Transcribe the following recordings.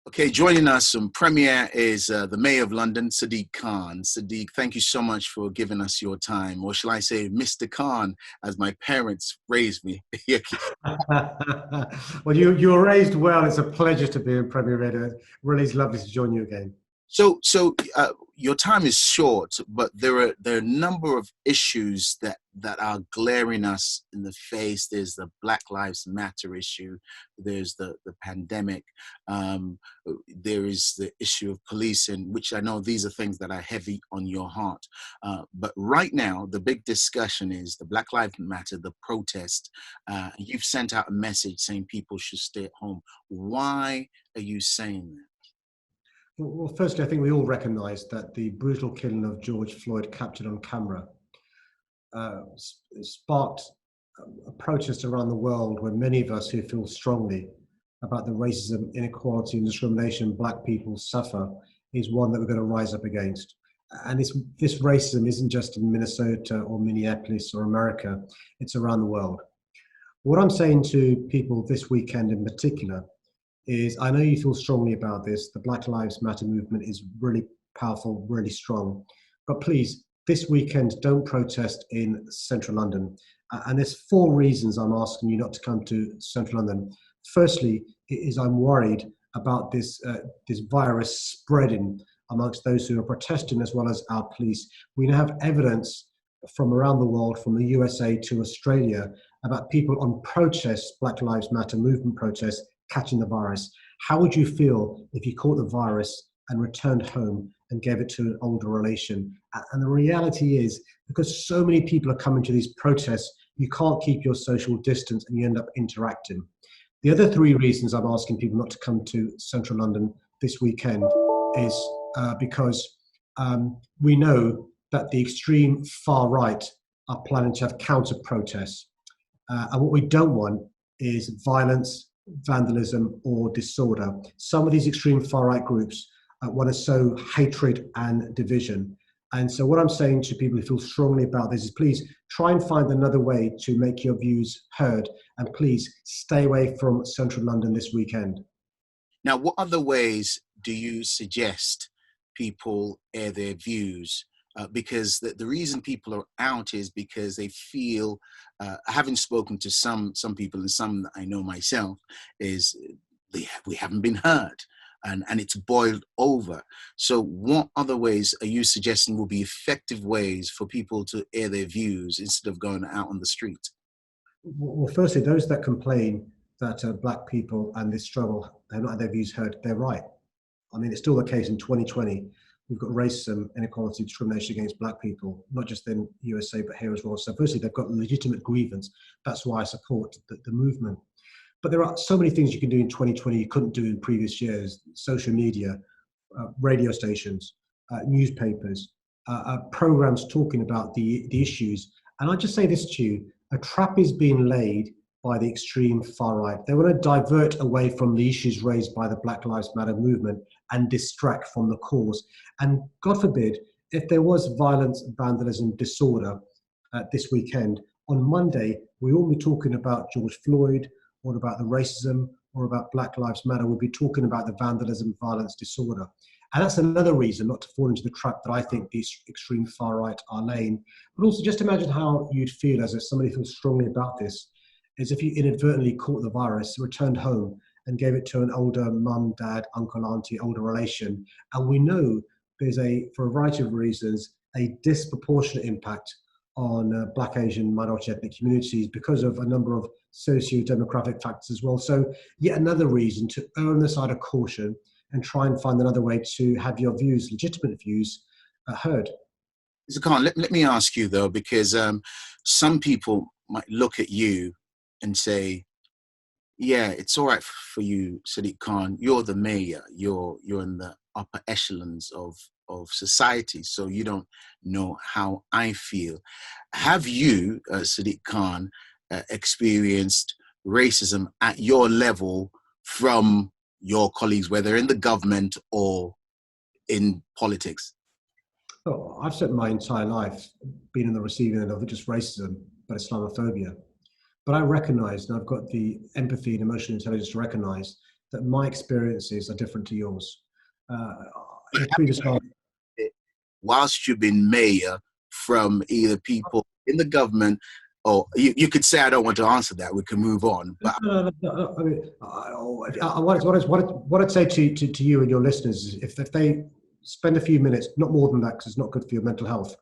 Okay, joining us from Premier is the Mayor of London, Sadiq Khan. Sadiq, thank you so much for giving us your time, or shall I say Mr. Khan, as my parents raised me. Well, you were raised well. It's a pleasure to be in Premier Radio. Really, it's lovely to join you again. So, your time is short, but there are a number of issues that are glaring us in the face. There's the Black Lives Matter issue. There's the pandemic. There is the issue of policing, which I know these are things that are heavy on your heart. But right now, the big discussion is the Black Lives Matter, the protest. You've sent out a message saying people should stay at home. Why are you saying that? Well, firstly, I think we all recognise that the brutal killing of George Floyd, captured on camera, sparked a protest around the world where many of us who feel strongly about the racism, inequality and discrimination Black people suffer is one that we're going to rise up against. And this racism isn't just in Minnesota or Minneapolis or America, it's around the world. What I'm saying to people this weekend in particular is, I know you feel strongly about this. The Black Lives Matter movement is really powerful, really strong. But please, this weekend, don't protest in central London. And there's 4 reasons I'm asking you not to come to central London. Firstly, is I'm worried about this virus spreading amongst those who are protesting as well as our police. We now have evidence from around the world, from the USA to Australia, about people on protests, Black Lives Matter movement protests, catching the virus. How would you feel if you caught the virus and returned home and gave it to an older relation? And the reality is, because so many people are coming to these protests, you can't keep your social distance and you end up interacting. The other 3 reasons I'm asking people not to come to central London this weekend is because we know that the extreme far right are planning to have counter protests. And what we don't want is violence, vandalism or disorder. Some of these extreme far-right groups want to sow hatred and division. And so what I'm saying to people who feel strongly about this is, please try and find another way to make your views heard, and please stay away from central London this weekend. Now, what other ways do you suggest people air their views? Because the reason people are out is because they feel, having spoken to some people and some that I know myself, is we haven't been heard and it's boiled over. So what other ways are you suggesting will be effective ways for people to air their views instead of going out on the street? Well, firstly, those that complain that Black people and this struggle have not had their views heard, they're right. I mean, it's still the case in 2020. We've got racism, inequality, discrimination against Black people, not just in USA, but here as well. So firstly, they've got legitimate grievance. That's why I support the movement. But there are so many things you can do in 2020 you couldn't do in previous years: social media, radio stations, newspapers, programs talking about the issues. And I just say this to you, a trap is being laid by the extreme far right. They want to divert away from the issues raised by the Black Lives Matter movement and distract from the cause. And God forbid, if there was violence, vandalism, disorder this weekend, on Monday, we won't be talking about George Floyd or about the racism or about Black Lives Matter. We'll be talking about the vandalism, violence, disorder. And that's another reason not to fall into the trap that I think the extreme far right are laying. But also just imagine how you'd feel as if somebody feels strongly about this, is if you inadvertently caught the virus, returned home and gave it to an older mum, dad, uncle, auntie, older relation. And we know there's for a variety of reasons, a disproportionate impact on Black, Asian, minority ethnic communities because of a number of socio-demographic factors as well. So yet another reason to err on the side of caution and try and find another way to have your views, legitimate views, heard. Mr. Khan, let me ask you though, because some people might look at you and say, yeah, it's all right for you, Sadiq Khan. You're the mayor. You're in the upper echelons of society, so you don't know how I feel. Have you, Sadiq Khan, experienced racism at your level from your colleagues, whether in the government or in politics? Oh, I've spent my entire life being in the receiving end of not just racism, but Islamophobia. But I recognize, and I've got the empathy and emotional intelligence to recognize that my experiences are different to yours. In previous life, whilst you've been mayor, from either people in the government, or you could say, I don't want to answer that, we can move on. But no, I mean, what I'd say to you and your listeners is if they spend a few minutes, not more than that, because it's not good for your mental health,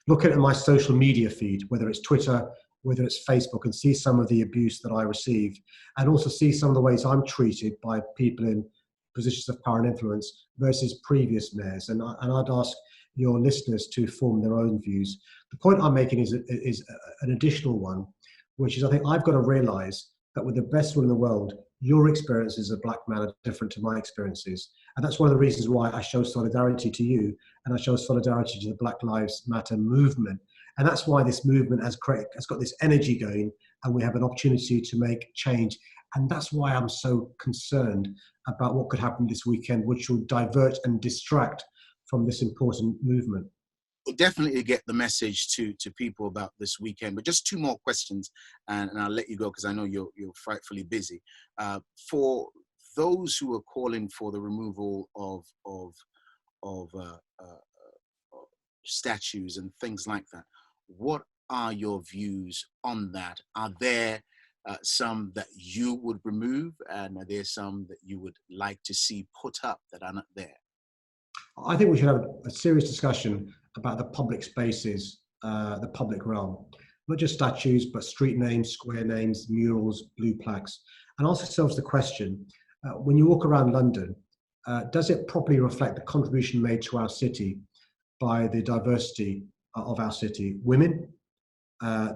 look at my social media feed, whether it's Twitter, whether it's Facebook, and see some of the abuse that I receive, and also see some of the ways I'm treated by people in positions of power and influence versus previous mayors. And I'd ask your listeners to form their own views. The point I'm making is an additional one, which is I think I've got to realize that with the best will in the world, your experiences as a black man are different to my experiences. And that's one of the reasons why I show solidarity to you, and I show solidarity to the Black Lives Matter movement. And that's why this movement has got this energy going, and we have an opportunity to make change. And that's why I'm so concerned about what could happen this weekend, which will divert and distract from this important movement. We'll definitely get the message to people about this weekend. But just two more questions, and I'll let you go because I know you're frightfully busy. For those who are calling for the removal of statues and things like that, what are your views on that? Are there some that you would remove, and are there some that you would like to see put up that are not there? I think we should have a serious discussion about the public spaces, the public realm, not just statues, but street names, square names, murals, blue plaques, and ask ourselves the question, when you walk around London, does it properly reflect the contribution made to our city by the diversity of our city? Women,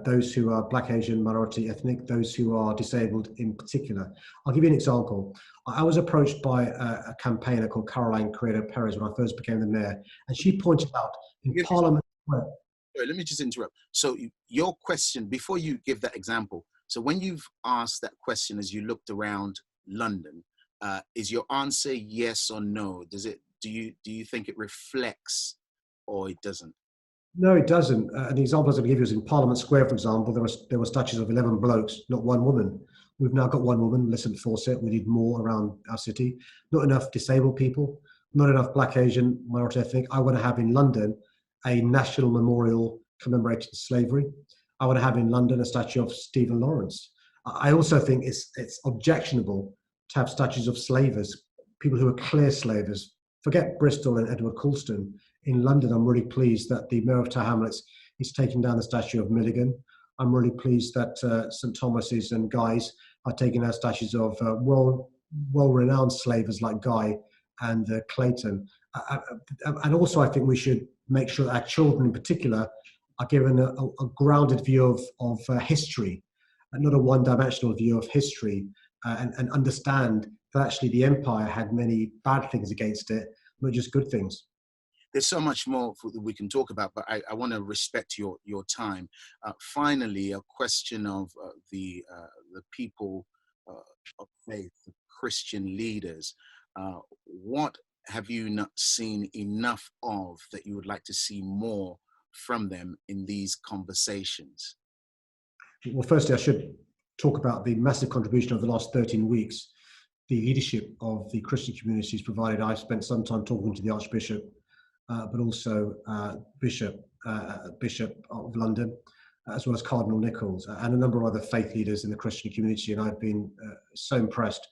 those who are Black, Asian, minority, ethnic, those who are disabled in particular. I'll give you an example. I was approached by a campaigner called Caroline Criado-Perez when I first became the mayor, and she pointed out in Parliament. Sorry, let me just interrupt. So your question, before you give that example, so when you've asked that question as you looked around London, is your answer yes or no? Do you think it reflects or it doesn't? No, it doesn't. And the example I was going to give you is in Parliament Square, for example, there were statues of 11 blokes, not one woman. We've now got one woman, let's enforce it. We need more around our city. Not enough disabled people, not enough Black, Asian, minority ethnic. I want to have in London a national memorial commemorating slavery. I want to have in London a statue of Stephen Lawrence. I also think it's objectionable to have statues of slavers, people who are clear slavers. Forget Bristol and Edward Colston. In London, I'm really pleased that the Mayor of Tower Hamlets is taking down the statue of Milligan. I'm really pleased that St. Thomas's and Guy's are taking down statues of well-renowned slavers like Guy and Clayton. And also, I think we should make sure that our children in particular are given a grounded view of history, and not a one-dimensional view of history, and understand that actually the empire had many bad things against it, not just good things. There's so much more that we can talk about, but I want to respect your time. Finally, a question of the people of faith, the Christian leaders. What have you not seen enough of that you would like to see more from them in these conversations? Well, firstly, I should talk about the massive contribution of the last 13 weeks. The leadership of the Christian communities provided. I spent some time talking to the Archbishop, but also Bishop of London, as well as Cardinal Nichols, and a number of other faith leaders in the Christian community. And I've been so impressed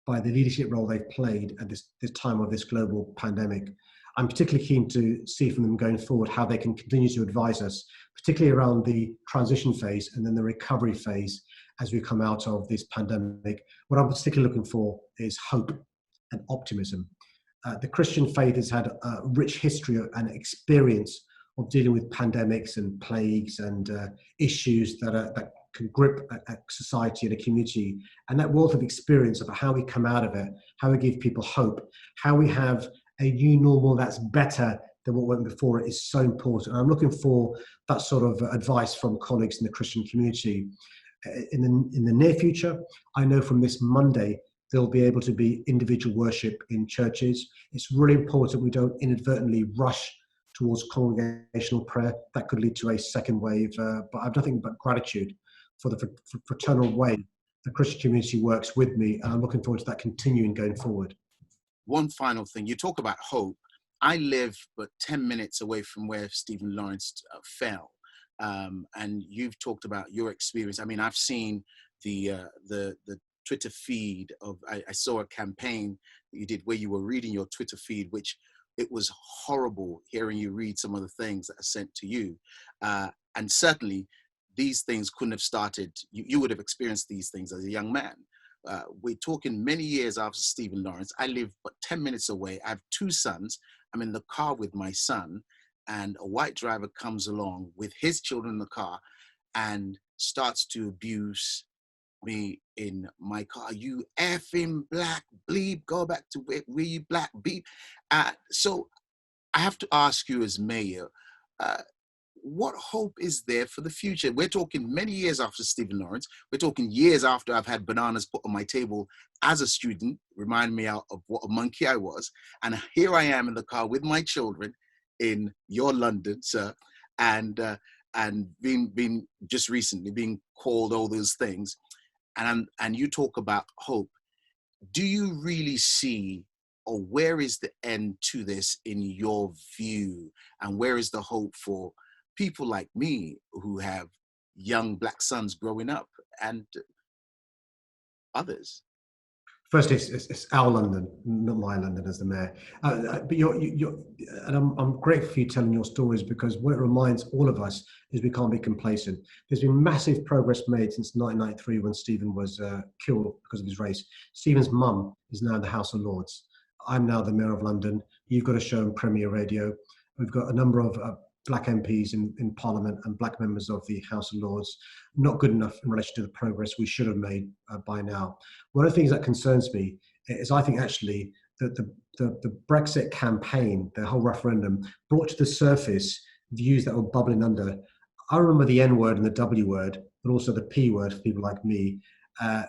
by the leadership role they've played at this time of this global pandemic. I'm particularly keen to see from them going forward how they can continue to advise us, particularly around the transition phase and then the recovery phase as we come out of this pandemic. What I'm particularly looking for is hope and optimism. The Christian faith has had a rich history and experience of dealing with pandemics and plagues and issues that can grip a society and a community. And that wealth of experience about how we come out of it, how we give people hope, how we have a new normal that's better than what went before it is so important. And I'm looking for that sort of advice from colleagues in the Christian community. In the near future, I know from this Monday, there'll be able to be individual worship in churches. It's really important we don't inadvertently rush towards congregational prayer. That could lead to a second wave. But I've nothing but gratitude for the fraternal way the Christian community works with me, and I'm looking forward to that continuing going forward. One final thing, you talk about hope. I live but 10 minutes away from where Stephen Lawrence fell. And you've talked about your experience. I mean, I've seen the Twitter feed of, I saw a campaign that you did where you were reading your Twitter feed, which it was horrible hearing you read some of the things that are sent to you. And certainly these things couldn't have started, you would have experienced these things as a young man. We're talking many years after Stephen Lawrence. I live but 10 minutes away. I have 2 sons. I'm in the car with my son, and a white driver comes along with his children in the car and starts to abuse me in my car. You effing black bleep, go back to where you black beep. So I have to ask you as mayor, what hope is there for the future? We're talking many years after Stephen Lawrence. We're talking years after I've had bananas put on my table as a student, remind me of what a monkey I was. And here I am in the car with my children in your London, sir, and being just recently being called all those things. And you talk about hope. Do you really see, or where is the end to this in your view? And where is the hope for people like me who have young black sons growing up and others? Firstly, it's our London, not my London as the mayor. But and I'm grateful for you telling your stories, because what it reminds all of us is we can't be complacent. There's been massive progress made since 1993 when Stephen was killed because of his race. Stephen's mum is now in the House of Lords. I'm now the mayor of London. You've got a show on Premier Radio. We've got a number of black MPs in Parliament and black members of the House of Lords. Not good enough in relation to the progress we should have made by now. One of the things that concerns me is I think actually that the Brexit campaign, the whole referendum, brought to the surface views that were bubbling under. I remember the N word and the W word, but also the P word for people like me,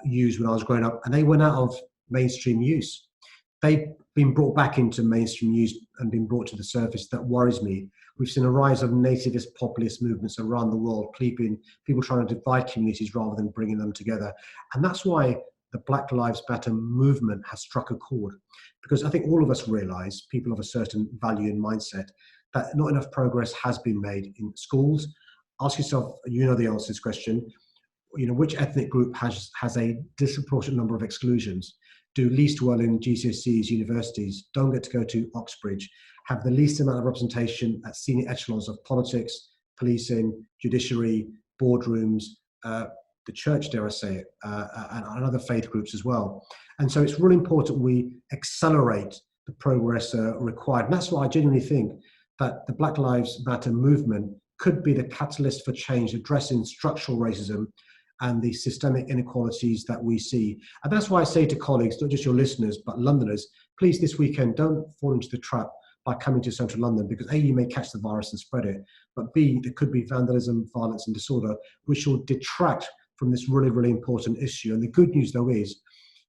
used when I was growing up, and they went out of mainstream use. They've been brought back into mainstream use and been brought to the surface. That worries me. We've seen a rise of nativist populist movements around the world, people trying to divide communities rather than bringing them together. And that's why the Black Lives Matter movement has struck a chord. Because I think all of us realize, people of a certain value and mindset, that not enough progress has been made in schools. Ask yourself, you know the answer to this question, which ethnic group has a disproportionate number of exclusions? Do least well in GCSEs, universities, don't get to go to Oxbridge, have the least amount of representation at senior echelons of politics, policing, judiciary, boardrooms, the church, dare I say it, and other faith groups as well. And so it's really important we accelerate the progress required. And that's why I genuinely think that the Black Lives Matter movement could be the catalyst for change, addressing structural racism and the systemic inequalities that we see. And that's why I say to colleagues, not just your listeners, but Londoners, please this weekend, don't fall into the trap by coming to central London, because A, you may catch the virus and spread it, but B, there could be vandalism, violence and disorder, which will detract from this really, really important issue. And the good news though is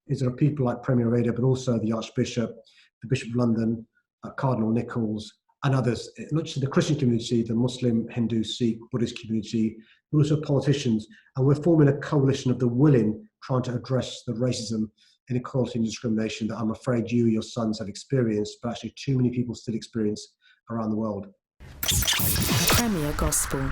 there are people like Premier Radio, but also the Archbishop, the Bishop of London, Cardinal Nichols, and others, not just in the Christian community, the Muslim, Hindu, Sikh, Buddhist community, but also politicians. And we're forming a coalition of the willing, trying to address the racism, inequality and discrimination that I'm afraid you, your sons have experienced, but actually too many people still experience around the world. Premier Gospel.